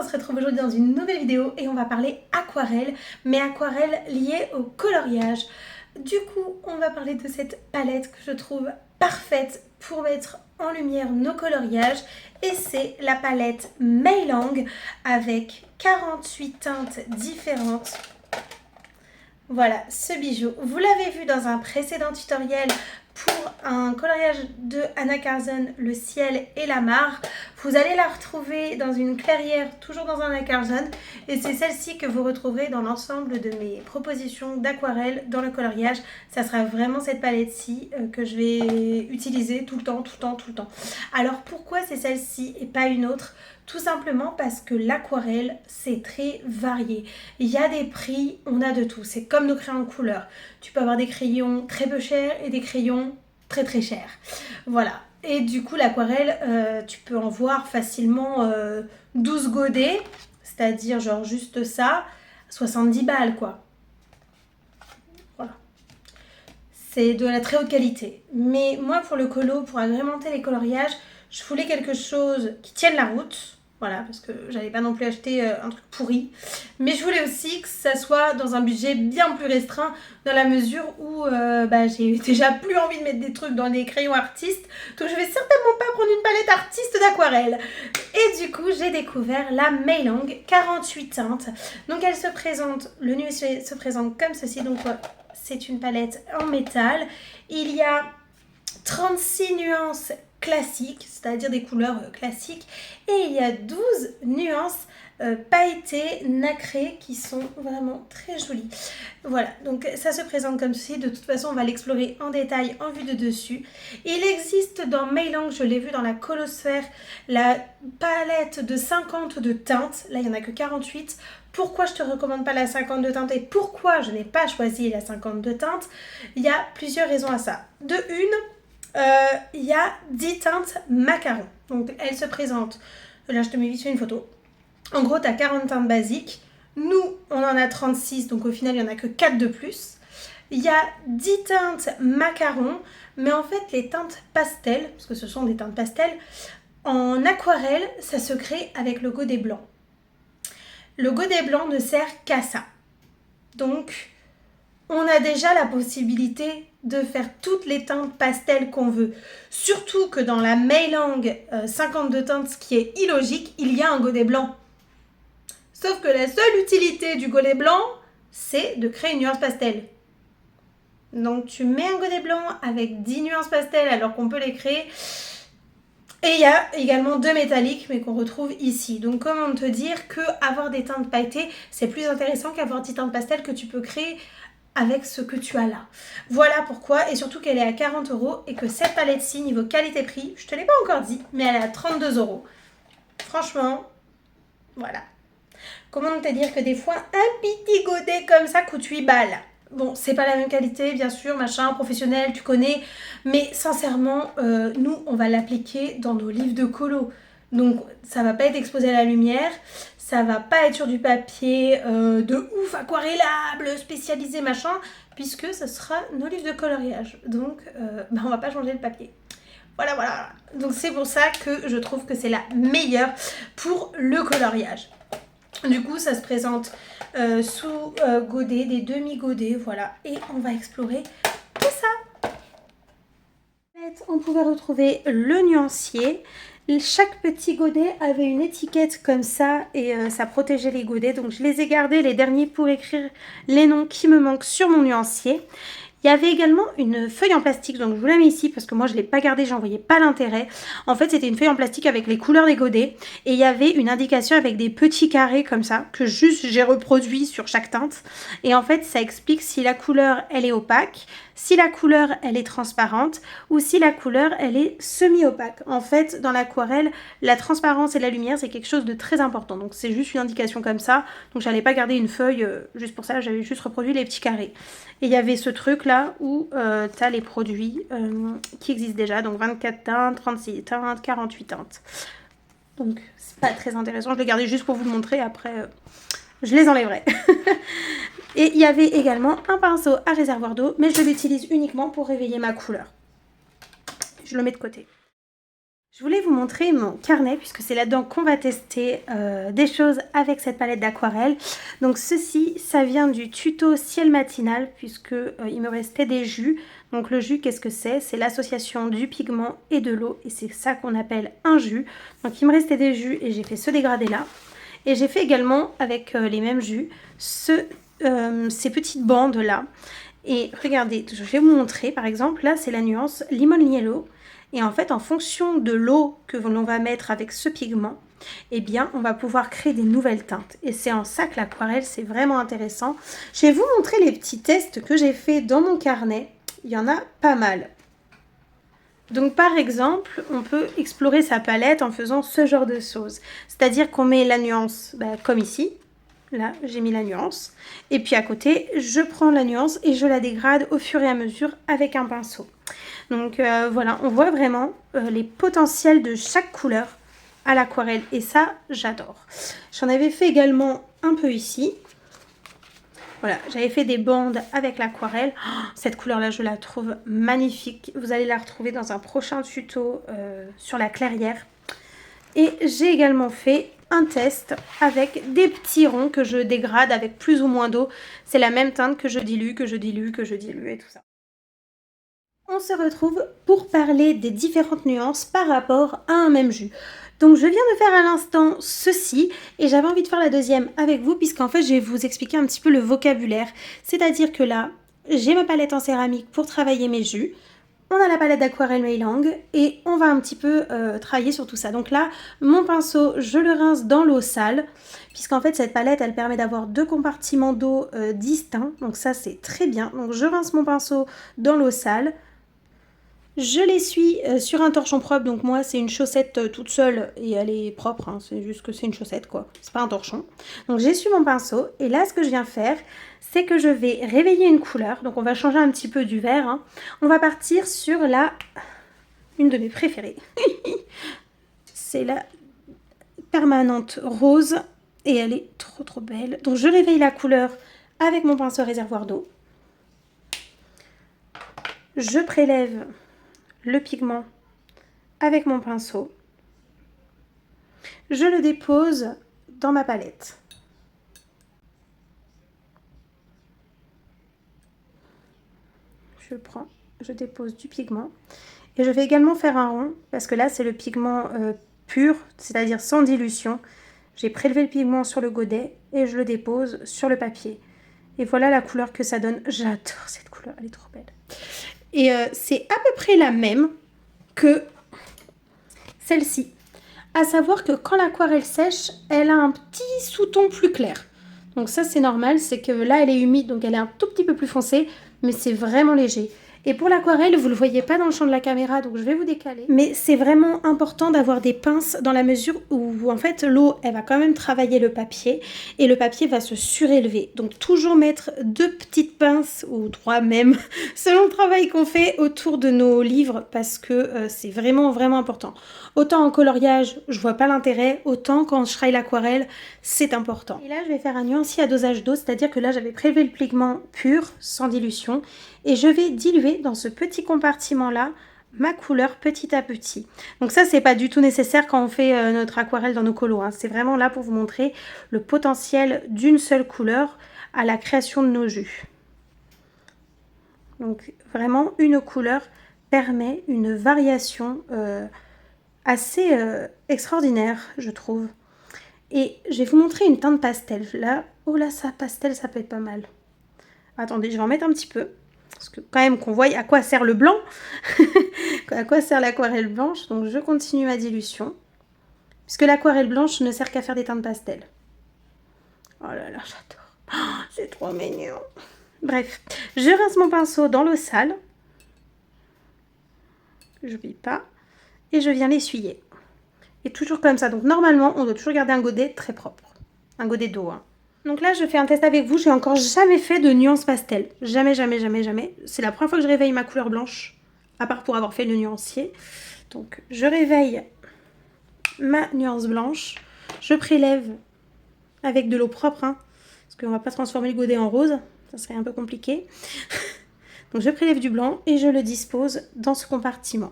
on se retrouve aujourd'hui dans une nouvelle vidéo et on va parler aquarelle, mais aquarelle liée au coloriage. Du coup, on va parler de cette palette que je trouve parfaite pour mettre en lumière nos coloriages et c'est la palette Meilang avec 48 teintes différentes. Voilà ce bijou. Vous l'avez vu dans un précédent tutoriel pour un coloriage de Anna Carzon, le ciel et la mare. Vous allez la retrouver dans une clairière, toujours dans Anna Carzon. Et c'est celle-ci que vous retrouverez dans l'ensemble de mes propositions d'aquarelle dans le coloriage. Ça sera vraiment cette palette-ci que je vais utiliser tout le temps. Alors pourquoi c'est celle-ci et pas une autre ? Tout simplement parce que l'aquarelle, c'est très varié. Il y a des prix, on a de tout. C'est comme nos crayons de couleur. Tu peux avoir des crayons très peu chers et des crayons très chers. Voilà. Et du coup, l'aquarelle, tu peux en voir facilement 12 godets, c'est-à-dire genre juste ça, 70 balles quoi. Voilà. C'est de la très haute qualité. Mais moi, pour le colo, pour agrémenter les coloriages, je voulais quelque chose qui tienne la route. Voilà, parce que j'allais pas non plus acheter un truc pourri. Mais je voulais aussi que ça soit dans un budget bien plus restreint, dans la mesure où j'ai déjà plus envie de mettre des trucs dans des crayons artistes. Donc je vais certainement pas prendre une palette artiste d'aquarelle. Et du coup, j'ai découvert la Meilang 48 teintes. Donc elle se présente, le nu se présente comme ceci. Donc c'est une palette en métal. Il y a 36 nuances classiques, c'est-à-dire des couleurs classiques, et il y a 12 nuances pailletées, nacrées, qui sont vraiment très jolies. Voilà, donc ça se présente comme ceci. De toute façon, on va l'explorer en détail en vue de dessus. Il existe dans Meilang, je l'ai vu dans la Colosphère, la palette de 50 de teintes. Là, il n'y en a que 48. Pourquoi je ne te recommande pas la 52 teintes et pourquoi je n'ai pas choisi la 52 teintes? Il y a plusieurs raisons à ça. De une, il y a 10 teintes macaron. Donc elle se présente, là je te mets vite fait une photo. En gros tu as 40 teintes basiques. Nous on en a 36, donc au final il n'y en a que 4 de plus. Il y a 10 teintes macaron, mais en fait les teintes pastel, parce que ce sont des teintes pastel, en aquarelle ça se crée avec le godet blanc. Le godet blanc ne sert qu'à ça. Donc on a déjà la possibilité de faire toutes les teintes pastel qu'on veut. Surtout que dans la Meilang 52 teintes, ce qui est illogique, il y a un godet blanc. Sauf que la seule utilité du godet blanc, c'est de créer une nuance pastel. Donc tu mets un godet blanc avec 10 nuances pastel alors qu'on peut les créer. Et il y a également 2 métalliques, mais qu'on retrouve ici. Donc comment te dire que avoir des teintes pailletées, c'est plus intéressant qu'avoir 10 teintes pastel que tu peux créer avec ce que tu as là. Voilà pourquoi, et surtout qu'elle est à 40 € et que cette palette-ci, niveau qualité-prix, je te l'ai pas encore dit, mais elle est à 32 €. Franchement, voilà. Comment te dire que des fois, un petit godet comme ça coûte 8 balles. Bon, c'est pas la même qualité, bien sûr, machin, professionnel, tu connais, mais sincèrement, nous, on va l'appliquer dans nos livres de colo. Donc, ça va pas être exposé à la lumière, ça va pas être sur du papier de ouf, aquarellable, spécialisé, machin, puisque ce sera nos livres de coloriage. Donc, on va pas changer le papier. Voilà. Donc, c'est pour ça que je trouve que c'est la meilleure pour le coloriage. Du coup, ça se présente sous godet, des demi-godets, voilà. Et on va explorer tout ça. On pouvait retrouver le nuancier. Chaque petit godet avait une étiquette comme ça et ça protégeait les godets. Donc je les ai gardés les derniers pour écrire les noms qui me manquent sur mon nuancier. Il y avait également une feuille en plastique, donc je vous la mets ici parce que moi je ne l'ai pas gardée, j'en voyais pas l'intérêt. En fait c'était une feuille en plastique avec les couleurs des godets et il y avait une indication avec des petits carrés comme ça que juste j'ai reproduit sur chaque teinte. Et en fait ça explique si la couleur elle est opaque, si la couleur elle est transparente ou si la couleur elle est semi-opaque. En fait dans l'aquarelle la transparence et la lumière c'est quelque chose de très important, donc c'est juste une indication comme ça. Donc j'allais pas garder une feuille juste pour ça, j'avais juste reproduit les petits carrés. Et il y avait ce truc là où tu as les produits qui existent déjà, donc 24 teintes, 36 teintes, 48 teintes. Donc c'est pas très intéressant, je l'ai gardé juste pour vous le montrer, après je les enlèverai. Et il y avait également un pinceau à réservoir d'eau, mais je l'utilise uniquement pour réveiller ma couleur. Je le mets de côté. Je voulais vous montrer mon carnet puisque c'est là-dedans qu'on va tester des choses avec cette palette d'aquarelle. Donc ceci, ça vient du tuto ciel matinal puisque il me restait des jus. Donc le jus, qu'est-ce que c'est? C'est l'association du pigment et de l'eau et c'est ça qu'on appelle un jus. Donc il me restait des jus et j'ai fait ce dégradé là. Et j'ai fait également avec les mêmes jus ces petites bandes là. Et regardez, je vais vous montrer par exemple, là c'est la nuance Lemon Yellow. Et en fait, en fonction de l'eau que l'on va mettre avec ce pigment, eh bien, on va pouvoir créer des nouvelles teintes. Et c'est en ça que l'aquarelle, c'est vraiment intéressant. Je vais vous montrer les petits tests que j'ai fait dans mon carnet. Il y en a pas mal. Donc, par exemple, on peut explorer sa palette en faisant ce genre de choses. C'est-à-dire qu'on met la nuance, comme ici. Là, j'ai mis la nuance. Et puis à côté, je prends la nuance et je la dégrade au fur et à mesure avec un pinceau. Donc voilà, on voit vraiment les potentiels de chaque couleur à l'aquarelle. Et ça, j'adore. J'en avais fait également un peu ici. Voilà, j'avais fait des bandes avec l'aquarelle. Oh, cette couleur-là, je la trouve magnifique. Vous allez la retrouver dans un prochain tuto sur la clairière. Et j'ai également fait un test avec des petits ronds que je dégrade avec plus ou moins d'eau. C'est la même teinte que je dilue, que je dilue, que je dilue et tout ça. On se retrouve pour parler des différentes nuances par rapport à un même jus. Donc je viens de faire à l'instant ceci et j'avais envie de faire la deuxième avec vous puisqu'en fait je vais vous expliquer un petit peu le vocabulaire. C'est-à-dire que là, j'ai ma palette en céramique pour travailler mes jus. On a la palette d'aquarelle Meilang et on va un petit peu travailler sur tout ça. Donc là, mon pinceau, je le rince dans l'eau sale, puisqu'en fait cette palette, elle permet d'avoir deux compartiments d'eau distincts. Donc ça, c'est très bien. Donc je rince mon pinceau dans l'eau sale. Je l'essuie sur un torchon propre, donc moi c'est une chaussette toute seule et elle est propre, hein, c'est juste que c'est une chaussette quoi, c'est pas un torchon. Donc j'essuie mon pinceau et là ce que je viens faire, c'est que je vais réveiller une couleur, donc on va changer un petit peu du vert, hein. On va partir sur une de mes préférées, c'est la permanente rose et elle est trop belle. Donc je réveille la couleur avec mon pinceau réservoir d'eau, je prélève le pigment avec mon pinceau. Je le dépose dans ma palette. Je prends, je dépose du pigment. Et je vais également faire un rond, parce que là c'est le pigment pur, c'est-à-dire sans dilution. J'ai prélevé le pigment sur le godet et je le dépose sur le papier. Et voilà la couleur que ça donne. J'adore cette couleur, elle est trop belle. Et c'est à peu près la même que celle-ci. À savoir que quand l'aquarelle sèche, elle a un petit sous-ton plus clair. Donc ça c'est normal, c'est que là elle est humide, donc elle est un tout petit peu plus foncée, mais c'est vraiment léger. Et pour l'aquarelle, vous ne le voyez pas dans le champ de la caméra, donc je vais vous décaler. Mais c'est vraiment important d'avoir des pinces dans la mesure où en fait l'eau, elle va quand même travailler le papier et le papier va se surélever. Donc toujours mettre deux petites pinces, ou trois même, selon le travail qu'on fait autour de nos livres, parce que c'est vraiment important. Autant en coloriage, je vois pas l'intérêt, autant quand je travaille l'aquarelle, c'est important. Et là, je vais faire un nuancier à dosage d'eau, c'est-à-dire que là, j'avais prélevé le pigment pur, sans dilution, et je vais diluer dans ce petit compartiment-là ma couleur petit à petit. Donc ça, c'est pas du tout nécessaire quand on fait notre aquarelle dans nos colos, hein. C'est vraiment là pour vous montrer le potentiel d'une seule couleur à la création de nos jus. Donc vraiment, une couleur permet une variation assez extraordinaire, je trouve. Et je vais vous montrer une teinte pastel. Là, oh là, ça pastel, ça peut être pas mal. Attendez, je vais en mettre un petit peu. Parce que quand même qu'on voie à quoi sert le blanc. À quoi sert l'aquarelle blanche. Donc je continue ma dilution. Puisque l'aquarelle blanche ne sert qu'à faire des teintes pastel. Oh là là, j'adore. Oh, c'est trop mignon. Bref, je rince mon pinceau dans l'eau sale. Je n'oublie pas. Et je viens l'essuyer. Et toujours comme ça. Donc normalement, on doit toujours garder un godet très propre. Un godet d'eau, hein. Donc là, je fais un test avec vous. J'ai encore jamais fait de nuance pastel. Jamais. C'est la première fois que je réveille ma couleur blanche. À part pour avoir fait le nuancier. Donc, je réveille ma nuance blanche. Je prélève avec de l'eau propre, hein, parce qu'on ne va pas transformer le godet en rose. Ça serait un peu compliqué. Donc, je prélève du blanc et je le dispose dans ce compartiment.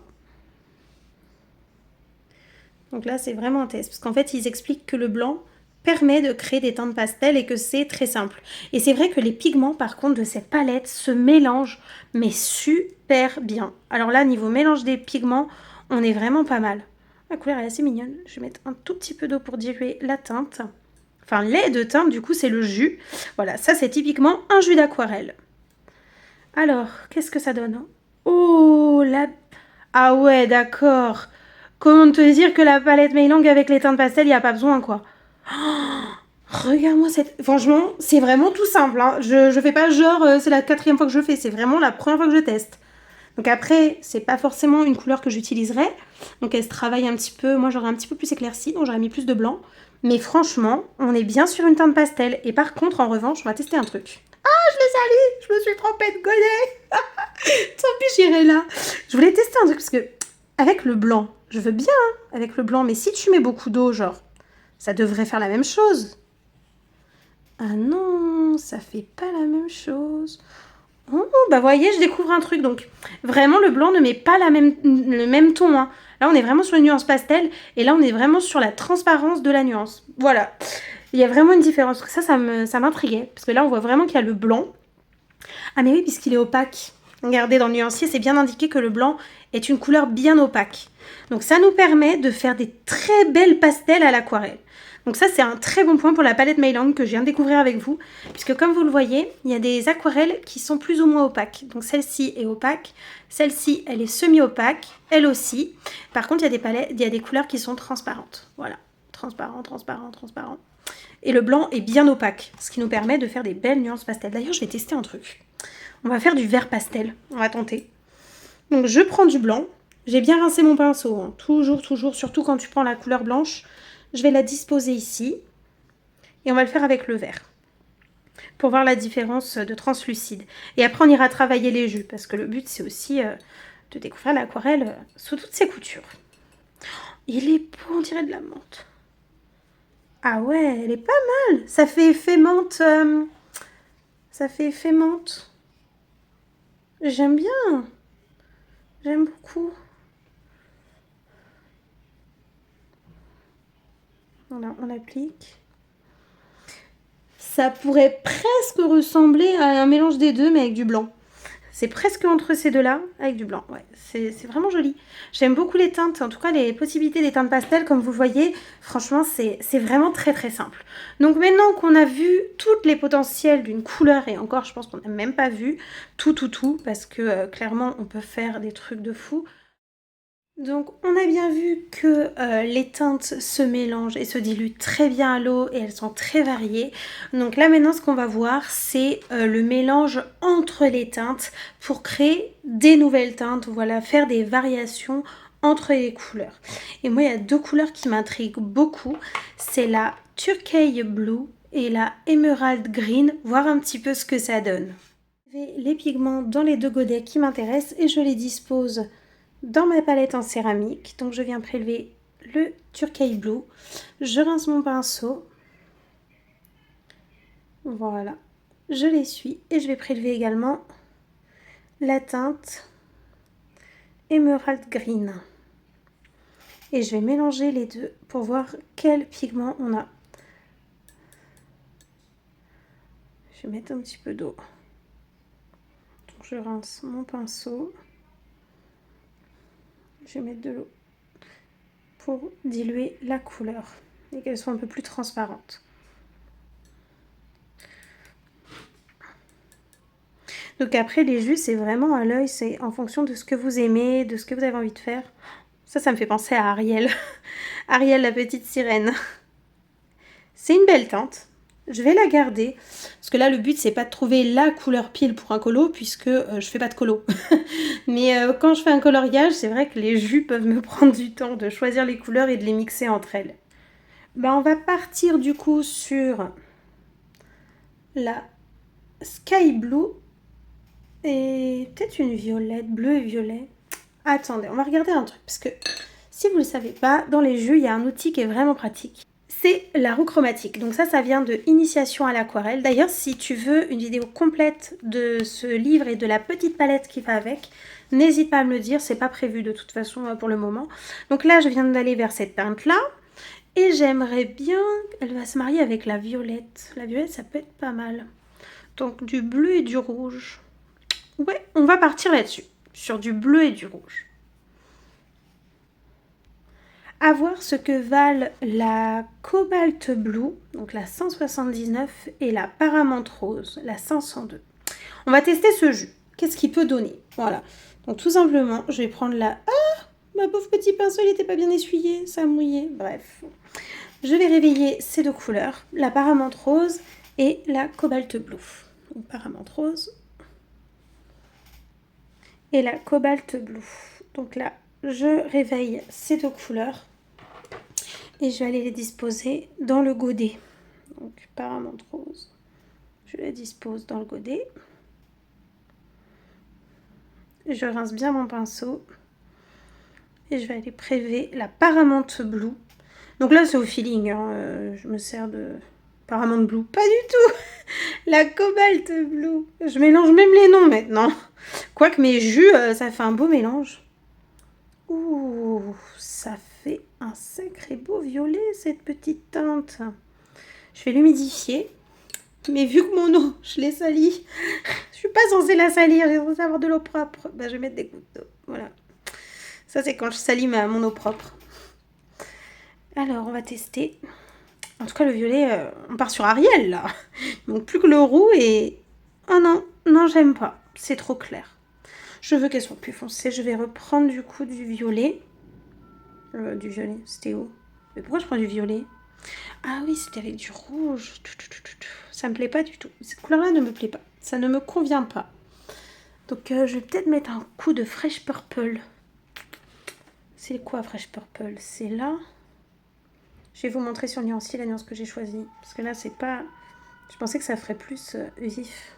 Donc là, c'est vraiment un test. Parce qu'en fait, ils expliquent que le blanc permet de créer des teintes pastel et que c'est très simple. Et c'est vrai que les pigments, par contre, de cette palette se mélangent, mais super bien. Alors là, niveau mélange des pigments, on est vraiment pas mal. La couleur est assez mignonne. Je vais mettre un tout petit peu d'eau pour diluer la teinte. Enfin, lait de teinte, du coup, c'est le jus. Voilà, ça, c'est typiquement un jus d'aquarelle. Alors, qu'est-ce que ça donne? Oh, la... Ah ouais, d'accord. Comment te dire que la palette Mailang avec les teintes pastel, il n'y a pas besoin, quoi. Oh, regarde-moi cette... Franchement, c'est vraiment tout simple. Hein. Je fais pas genre, c'est la 4e fois que je fais. C'est vraiment la première fois que je teste. Donc après, c'est pas forcément une couleur que j'utiliserai. Donc elle se travaille un petit peu. Moi, j'aurais un petit peu plus éclairci, donc j'aurais mis plus de blanc. Mais franchement, on est bien sur une teinte pastel. Et par contre, en revanche, on va tester un truc. Ah, je le salue. Je me suis trompée de godet. Tant pis, j'irai là. Je voulais tester un truc parce que avec le blanc, je veux bien avec le blanc. Mais si tu mets beaucoup d'eau, genre, ça devrait faire la même chose. Ah non, ça fait pas la même chose. Oh, bah voyez, je découvre un truc. Donc, vraiment, le blanc ne met pas le même ton. Hein. Là, on est vraiment sur une nuance pastel. Et là, on est vraiment sur la transparence de la nuance. Voilà. Il y a vraiment une différence. Ça m'intriguait. Parce que là, on voit vraiment qu'il y a le blanc. Ah mais oui, puisqu'il est opaque. Regardez, dans le nuancier, c'est bien indiqué que le blanc est une couleur bien opaque. Donc, ça nous permet de faire des très belles pastels à l'aquarelle. Donc ça, c'est un très bon point pour la palette Mailang que je viens de découvrir avec vous. Puisque comme vous le voyez, il y a des aquarelles qui sont plus ou moins opaques. Donc celle-ci est opaque, celle-ci, elle est semi-opaque, elle aussi. Par contre, il y a des couleurs qui sont transparentes. Voilà, transparent, transparent, transparent. Et le blanc est bien opaque, ce qui nous permet de faire des belles nuances pastel. D'ailleurs, je vais tester un truc. On va faire du vert pastel, on va tenter. Donc je prends du blanc. J'ai bien rincé mon pinceau, hein. Toujours, surtout quand tu prends la couleur blanche. Je vais la disposer ici et on va le faire avec le vert pour voir la différence de translucide. Et après, on ira travailler les jus parce que le but, c'est aussi de découvrir l'aquarelle sous toutes ses coutures. Il est beau, on dirait de la menthe. Ah ouais, elle est pas mal. Ça fait effet menthe. Ça fait effet menthe. J'aime bien. J'aime beaucoup. Voilà, on applique. Ça pourrait presque ressembler à un mélange des deux, mais avec du blanc. C'est presque entre ces deux-là, avec du blanc. Ouais, c'est vraiment joli. J'aime beaucoup les teintes, en tout cas les possibilités des teintes pastel, comme vous voyez. Franchement, c'est vraiment très très simple. Donc maintenant qu'on a vu toutes les potentiels d'une couleur, et encore, je pense qu'on n'a même pas vu tout, parce que clairement, on peut faire des trucs de fou. Donc on a bien vu que les teintes se mélangent et se diluent très bien à l'eau et elles sont très variées. Donc là maintenant ce qu'on va voir c'est le mélange entre les teintes pour créer des nouvelles teintes, voilà, faire des variations entre les couleurs. Et moi il y a deux couleurs qui m'intriguent beaucoup, c'est la Turquoise Blue et la Emerald Green, voir un petit peu ce que ça donne. J'ai les pigments dans les deux godets qui m'intéressent et je les dispose dans ma palette en céramique. Donc je viens prélever le Turquoise Blue. Je rince mon pinceau. Voilà. Je l'essuie et je vais prélever également la teinte Emerald Green. Et je vais mélanger les deux pour voir quel pigment on a. Je vais mettre un petit peu d'eau. Donc je rince mon pinceau. Je vais mettre de l'eau pour diluer la couleur et qu'elle soit un peu plus transparente. Donc après les jus c'est vraiment à l'œil, c'est en fonction de ce que vous aimez, de ce que vous avez envie de faire. Ça me fait penser à Ariel. Ariel la petite sirène. C'est une belle teinte. Je vais la garder. Parce que là, le but, c'est pas de trouver la couleur pile pour un colo, puisque je fais pas de colo. Mais quand je fais un coloriage, c'est vrai que les jus peuvent me prendre du temps de choisir les couleurs et de les mixer entre elles. Ben, on va partir du coup sur la Sky Blue et peut-être une violette, bleu et violet. Attendez, on va regarder un truc, parce que si vous ne le savez pas, dans les jus, il y a un outil qui est vraiment pratique. C'est la roue chromatique. Donc ça vient de Initiation à l'aquarelle. D'ailleurs, si tu veux une vidéo complète de ce livre et de la petite palette qui va avec, n'hésite pas à me le dire, c'est pas prévu de toute façon pour le moment. Donc là, je viens d'aller vers cette teinte-là. Et j'aimerais bien... Elle va se marier avec la violette. La violette, ça peut être pas mal. Donc du bleu et du rouge. Ouais, on va partir là-dessus. Sur du bleu et du rouge. À voir ce que valent la Cobalt Blue, donc la 179, et la Paramount Rose, la 502. On va tester ce jus. Qu'est-ce qu'il peut donner? Voilà. Donc tout simplement, je vais prendre la... Ah, ma pauvre petit pinceau, il n'était pas bien essuyé, ça a mouillé. Bref. Je vais réveiller ces deux couleurs, la Paramount Rose et la Cobalt Blue. Donc Paramount Rose et la Cobalt Blue. Donc là, je réveille ces deux couleurs et je vais aller les disposer dans le godet. Donc Paramount Rose, je les dispose dans le godet. Je rince bien mon pinceau et je vais aller prélever la Paramount Blue. Donc là, c'est au feeling, hein. Je me sers de Paramount Blue. Pas du tout. La Cobalt Blue. Je mélange même les noms maintenant. Quoique mes jus, ça fait un beau mélange. Ouh, ça fait un sacré beau violet, cette petite teinte. Je vais l'humidifier. Mais vu que mon eau, je l'ai salie, je suis pas censée la salir, j'ai censée avoir de l'eau propre. Ben, je vais mettre des gouttes d'eau. Voilà. Ça, c'est quand je salis mon eau propre. Alors, on va tester. En tout cas, le violet, on part sur Ariel, là. Donc, plus que le roux et... Oh non, non, j'aime pas. C'est trop clair. Je veux qu'elles soient plus foncées. Je vais reprendre, du coup, du violet. Du violet, c'était où? Mais pourquoi je prends du violet? Ah oui, c'était avec du rouge. Ça me plaît pas du tout. Cette couleur-là ne me plaît pas. Ça ne me convient pas. Donc, je vais peut-être mettre un coup de Fresh Purple. C'est quoi, Fresh Purple? C'est là. Je vais vous montrer sur nuancier la nuance que j'ai choisie. Parce que là, c'est pas... Je pensais que ça ferait plus vif.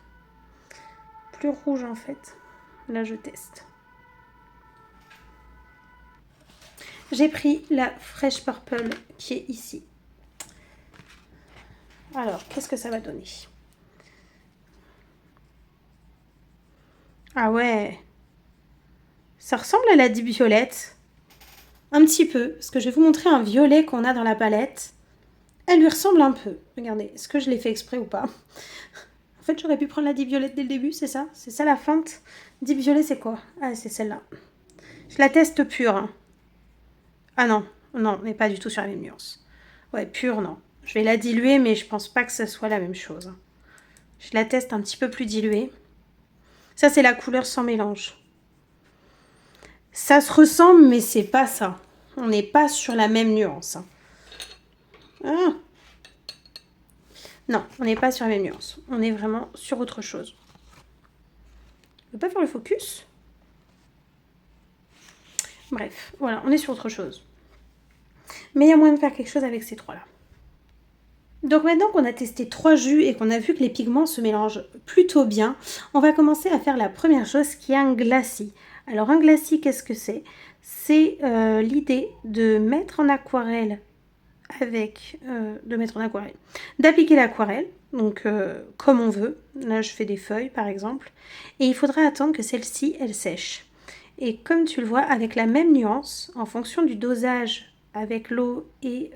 Plus rouge, en fait. Là, je teste. J'ai pris la Fresh Purple qui est ici. Alors, qu'est-ce que ça va donner? Ah ouais. Ça ressemble à la Deep Violette. Un petit peu. Parce que je vais vous montrer un violet qu'on a dans la palette. Elle lui ressemble un peu. Regardez, est-ce que je l'ai fait exprès ou pas? En fait, j'aurais pu prendre la Deep Violette dès le début, c'est ça? C'est ça la feinte? Deep Violet, c'est quoi? Ah, c'est celle-là. Je la teste pure. Hein. Ah non, non, on n'est pas du tout sur la même nuance. Ouais, pure, non. Je vais la diluer, mais je pense pas que ce soit la même chose. Je la teste un petit peu plus diluée. Ça, c'est la couleur sans mélange. Ça se ressemble, mais c'est pas ça. On n'est pas sur la même nuance. Ah. Non, on n'est pas sur la même nuance. On est vraiment sur autre chose. Je ne peux pas faire le focus. Bref, voilà, on est sur autre chose. Mais il y a moyen de faire quelque chose avec ces trois-là. Donc maintenant qu'on a testé 3 jus et qu'on a vu que les pigments se mélangent plutôt bien, on va commencer à faire la première chose qui est un glacis. Alors un glacis, qu'est-ce que c'est? C'est l'idée de mettre en aquarelle d'appliquer l'aquarelle, donc comme on veut. Là je fais des feuilles par exemple, et il faudra attendre que celle-ci elle sèche. Et comme tu le vois, avec la même nuance, en fonction du dosage avec l'eau et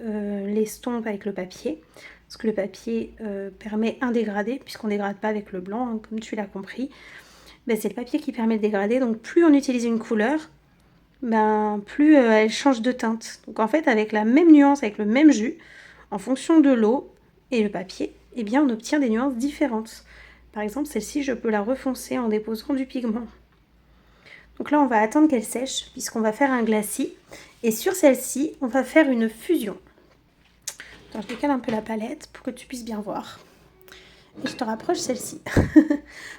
l'estompe avec le papier, parce que le papier permet un dégradé, puisqu'on ne dégrade pas avec le blanc, hein, comme tu l'as compris, ben, c'est le papier qui permet de dégrader. Donc plus on utilise une couleur, ben, plus elle change de teinte. Donc en fait, avec la même nuance, avec le même jus, en fonction de l'eau et le papier, eh bien, on obtient des nuances différentes. Par exemple, celle-ci, je peux la refoncer en déposant du pigment. Donc là, on va attendre qu'elle sèche, puisqu'on va faire un glacis. Et sur celle-ci, on va faire une fusion. Attends, je décale un peu la palette pour que tu puisses bien voir. Et je te rapproche celle-ci.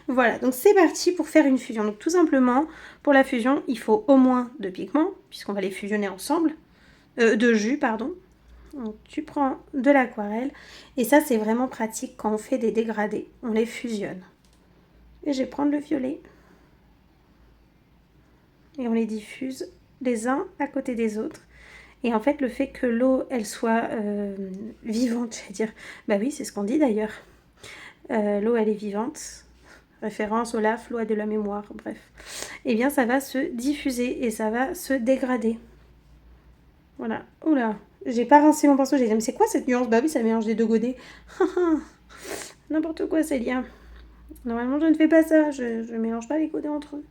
Voilà, donc c'est parti pour faire une fusion. Donc tout simplement, pour la fusion, il faut au moins 2 pigments, puisqu'on va les fusionner ensemble. De jus, pardon. Donc tu prends de l'aquarelle. Et ça, c'est vraiment pratique quand on fait des dégradés. On les fusionne. Et je vais prendre le violet. Et on les diffuse les uns à côté des autres. Et en fait, le fait que l'eau, elle soit vivante, je vais dire, bah oui, c'est ce qu'on dit d'ailleurs. L'eau, elle est vivante. Référence Olaf, l'eau a de la mémoire, bref. eh bien ça va se diffuser et ça va se dégrader. Voilà. Oula, j'ai pas rincé mon pinceau, j'ai dit mais c'est quoi cette nuance? Bah oui, ça mélange les deux godets. N'importe quoi, Célia. Normalement, je ne fais pas ça, je mélange pas les godets entre eux.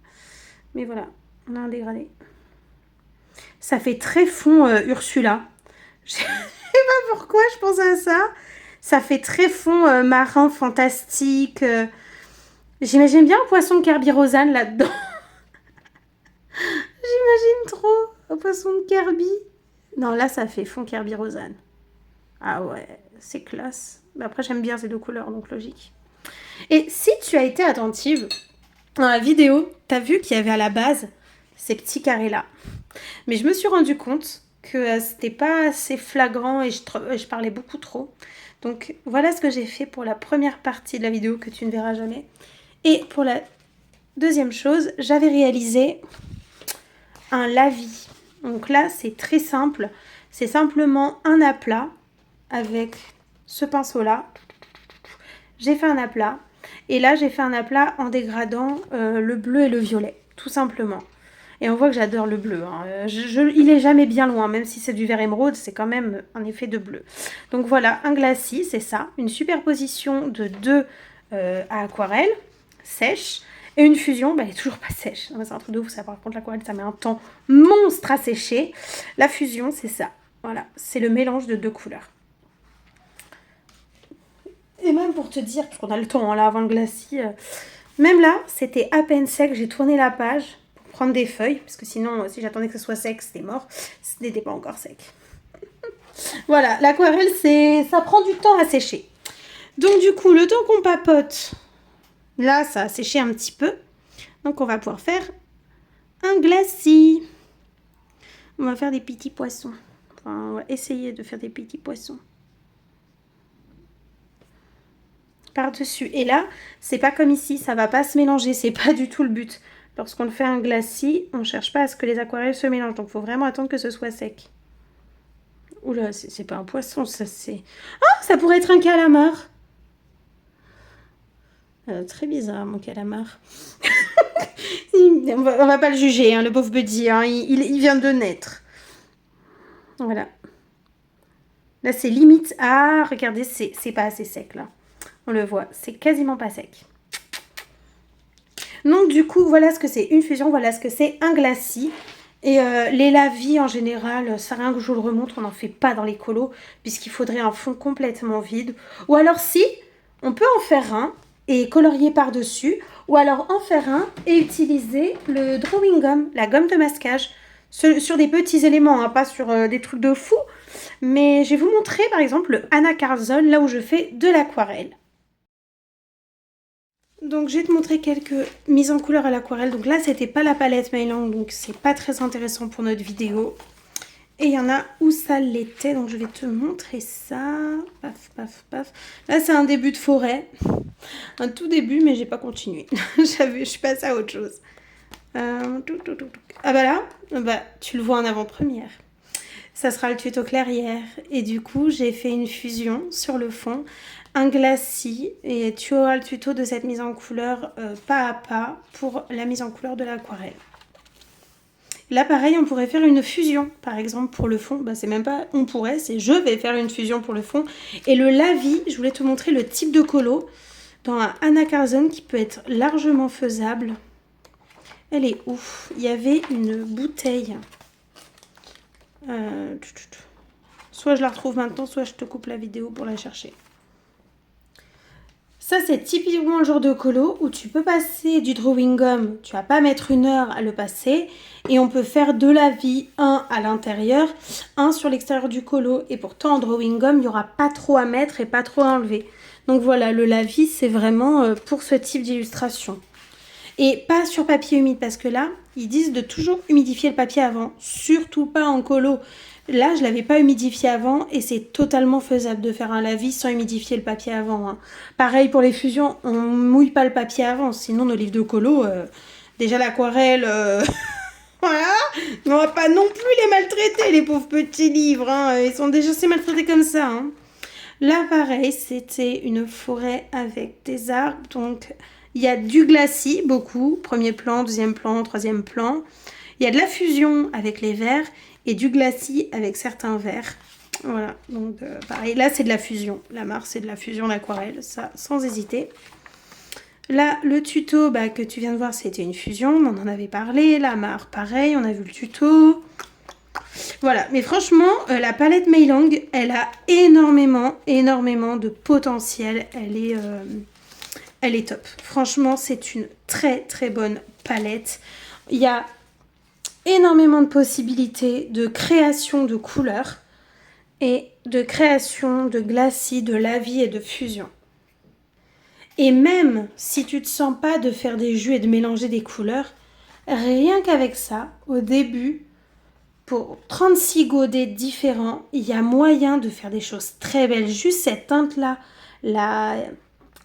Mais voilà, on a un dégradé. Ça fait très fond Ursula. Je sais pas pourquoi je pense à ça. Ça fait très fond marin fantastique. J'imagine bien un poisson de Kirby Rosanne là-dedans. J'imagine trop un poisson de Kirby. Non, là, ça fait fond Kirby Rosanne. Ah ouais, c'est classe. Mais après, j'aime bien ces deux couleurs, donc logique. Et si tu as été attentive dans la vidéo, t'as vu qu'il y avait à la base ces petits carrés-là. Mais je me suis rendu compte que c'était pas assez flagrant et je parlais beaucoup trop. Donc voilà ce que j'ai fait pour la première partie de la vidéo que tu ne verras jamais. Et pour la deuxième chose, j'avais réalisé un lavis. Donc là, c'est très simple. C'est simplement un aplat avec ce pinceau-là. J'ai fait un aplat. Et là, j'ai fait un aplat en dégradant le bleu et le violet, tout simplement. Et on voit que j'adore le bleu. Hein. Il est jamais bien loin, même si c'est du vert émeraude, c'est quand même un effet de bleu. Donc voilà, un glacis, c'est ça. Une superposition de deux à aquarelle, sèche. Et une fusion, bah, elle est toujours pas sèche. C'est un truc de ouf, ça. Par contre, l'aquarelle, ça met un temps monstre à sécher. La fusion, c'est ça. Voilà, c'est le mélange de deux couleurs. Et même pour te dire, parce qu'on a le temps, hein, là, avant le glacis, même là, c'était à peine sec. J'ai tourné la page pour prendre des feuilles, parce que sinon, si j'attendais que ce soit sec, c'était mort. Ce n'était pas encore sec. Voilà, l'aquarelle, ça prend du temps à sécher. Donc du coup, le temps qu'on papote, là, ça a séché un petit peu. Donc on va pouvoir faire un glacis. On va faire des petits poissons. Enfin, on va essayer de faire des petits poissons. Par-dessus. Et là, c'est pas comme ici, ça va pas se mélanger, c'est pas du tout le but. Lorsqu'on fait un glacis, on cherche pas à ce que les aquarelles se mélangent, donc il faut vraiment attendre que ce soit sec. Oula, c'est pas un poisson, ça c'est... Ah, ça pourrait être un calamar. Très bizarre, mon calamar. on va pas le juger, hein, le pauvre Buddy, hein, il vient de naître. Voilà. Là, c'est limite... Ah, regardez, c'est pas assez sec, là. On le voit, c'est quasiment pas sec. Donc, du coup, voilà ce que c'est une fusion, voilà ce que c'est un glacis. Et les lavis, en général, ça rien que je vous le remontre, on n'en fait pas dans les colos, puisqu'il faudrait un fond complètement vide. Ou alors, si, on peut en faire un et colorier par-dessus, ou alors en faire un et utiliser le drawing gum, la gomme de masquage, sur des petits éléments, hein, pas sur des trucs de fou. Mais je vais vous montrer, par exemple, le Anna Carlson, là où je fais de l'aquarelle. Donc, je vais te montrer quelques mises en couleur à l'aquarelle. Donc là, c'était pas la palette Mailang, donc c'est pas très intéressant pour notre vidéo. Et il y en a où ça l'était, donc je vais te montrer ça. Paf, paf, paf. Là, c'est un début de forêt. Un tout début, mais j'ai pas continué. Je suis passée à autre chose. Ah bah là, bah, tu le vois en avant-première. Ça sera le tuto clairière. Et du coup, j'ai fait une fusion sur le fond, un glacis. Et tu auras le tuto de cette mise en couleur pas à pas pour la mise en couleur de l'aquarelle. Là, pareil, on pourrait faire une fusion, par exemple, pour le fond. Bah, c'est même pas on pourrait, c'est je vais faire une fusion pour le fond. Et le lavis, je voulais te montrer le type de colo dans un Anna Carlson qui peut être largement faisable. Elle est ouf. Il y avait une bouteille. Soit je la retrouve maintenant, soit je te coupe la vidéo pour la chercher. Ça, c'est typiquement le genre de colo où tu peux passer du drawing gum. Tu vas pas mettre 1 heure à le passer. Et on peut faire de lavis, un à l'intérieur, un sur l'extérieur du colo. Et pourtant, en drawing gum, il n'y aura pas trop à mettre et pas trop à enlever. Donc voilà, le lavis, c'est vraiment pour ce type d'illustration. Et pas sur papier humide, parce que là, ils disent de toujours humidifier le papier avant. Surtout pas en colo. Là, je ne l'avais pas humidifié avant et c'est totalement faisable de faire un lavis sans humidifier le papier avant. Hein. Pareil pour les fusions, on ne mouille pas le papier avant. Sinon, nos livres de colo, déjà l'aquarelle, voilà. On va pas non plus les maltraiter, les pauvres petits livres. Hein. Ils sont déjà assez maltraités comme ça. Hein. Là, pareil, c'était une forêt avec des arbres. Donc, Il y a du glacis, beaucoup. Premier plan, deuxième plan, troisième plan. Il y a de la fusion avec les verts et du glacis avec certains verts. Voilà, donc pareil, là c'est de la fusion. La marque c'est de la fusion d'aquarelle, ça sans hésiter. Là, le tuto que tu viens de voir, c'était une fusion, on en avait parlé. La marque, pareil, on a vu le tuto. Voilà, mais franchement, la palette Meilang, elle a énormément de potentiel. Elle est top. Franchement, c'est une très bonne palette. Il y a énormément de possibilités de création de couleurs et de création de glacis, de lavis et de fusion. Et même si tu ne te sens pas de faire des jus et de mélanger des couleurs, rien qu'avec ça, au début, pour 36 godets différents, il y a moyen de faire des choses très belles. Juste cette teinte-là, la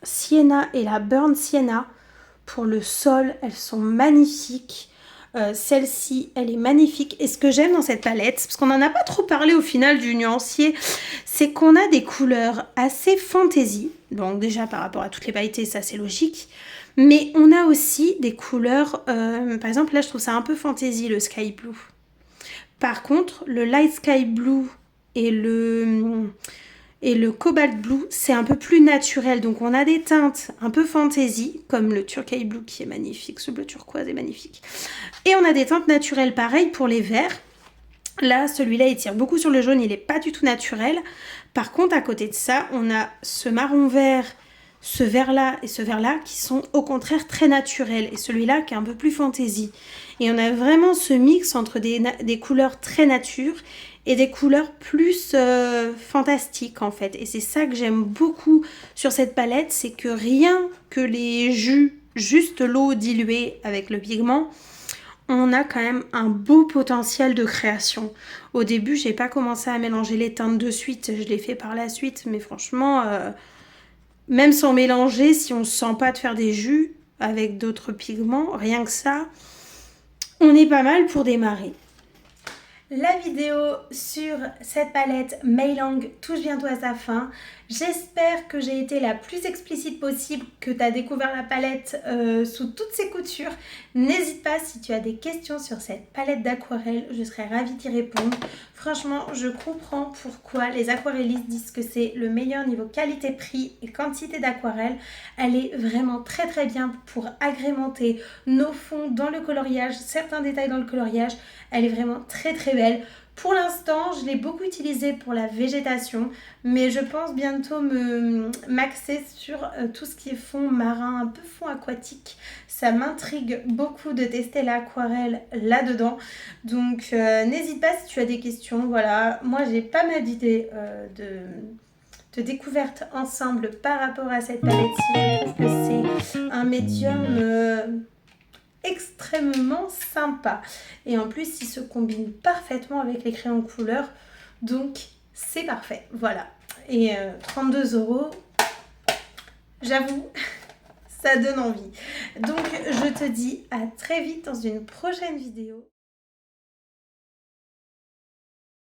Sienna et la Burnt Sienna, pour le sol, elles sont magnifiques. Celle-ci, elle est magnifique. Et ce que j'aime dans cette palette, parce qu'on n'en a pas trop parlé au final du nuancier, c'est qu'on a des couleurs assez fantaisie. Donc déjà par rapport à toutes les palettes, ça c'est logique. Mais on a aussi des couleurs, par exemple là je trouve ça un peu fantaisie, le Sky Blue. Par contre, le Light Sky Blue et le Cobalt Blue, c'est un peu plus naturel. Donc on a des teintes un peu fantaisie, comme le Turquoise Blue qui est magnifique, ce bleu turquoise est magnifique. Et on a des teintes naturelles, pareil pour les verts. Là, celui-là, il tire beaucoup sur le jaune, il n'est pas du tout naturel. Par contre, à côté de ça, on a ce marron vert, ce vert-là et ce vert-là qui sont au contraire très naturels. Et celui-là qui est un peu plus fantaisie. Et on a vraiment ce mix entre des couleurs très nature et des couleurs plus fantastiques en fait. Et c'est ça que j'aime beaucoup sur cette palette, c'est que rien que les jus, juste l'eau diluée avec le pigment, on a quand même un beau potentiel de création. Au début, j'ai pas commencé à mélanger les teintes de suite, je l'ai fait par la suite, mais franchement, même sans mélanger, si on se sent pas de faire des jus avec d'autres pigments, rien que ça, on est pas mal pour démarrer. La vidéo sur cette palette Meilang touche bientôt à sa fin. J'espère que j'ai été la plus explicite possible, que tu as découvert la palette sous toutes ses coutures. N'hésite pas si tu as des questions sur cette palette d'aquarelle, je serais ravie d'y répondre. Franchement, je comprends pourquoi les aquarellistes disent que c'est le meilleur niveau qualité-prix et quantité d'aquarelle. Elle est vraiment très bien pour agrémenter nos fonds dans le coloriage, certains détails dans le coloriage. Elle est vraiment très belle. Pour l'instant, je l'ai beaucoup utilisée pour la végétation, mais je pense bientôt m'axer sur tout ce qui est fond marin, un peu fond aquatique. Ça m'intrigue beaucoup de tester l'aquarelle là-dedans. Donc n'hésite pas si tu as des questions. Voilà, moi j'ai pas mal d'idées de découverte ensemble par rapport à cette palette-ci. Je trouve que c'est un médium extrêmement sympa. Et en plus, il se combine parfaitement avec les crayons de couleur. Donc, c'est parfait. Voilà. Et 32 €, j'avoue, ça donne envie. Donc, je te dis à très vite dans une prochaine vidéo.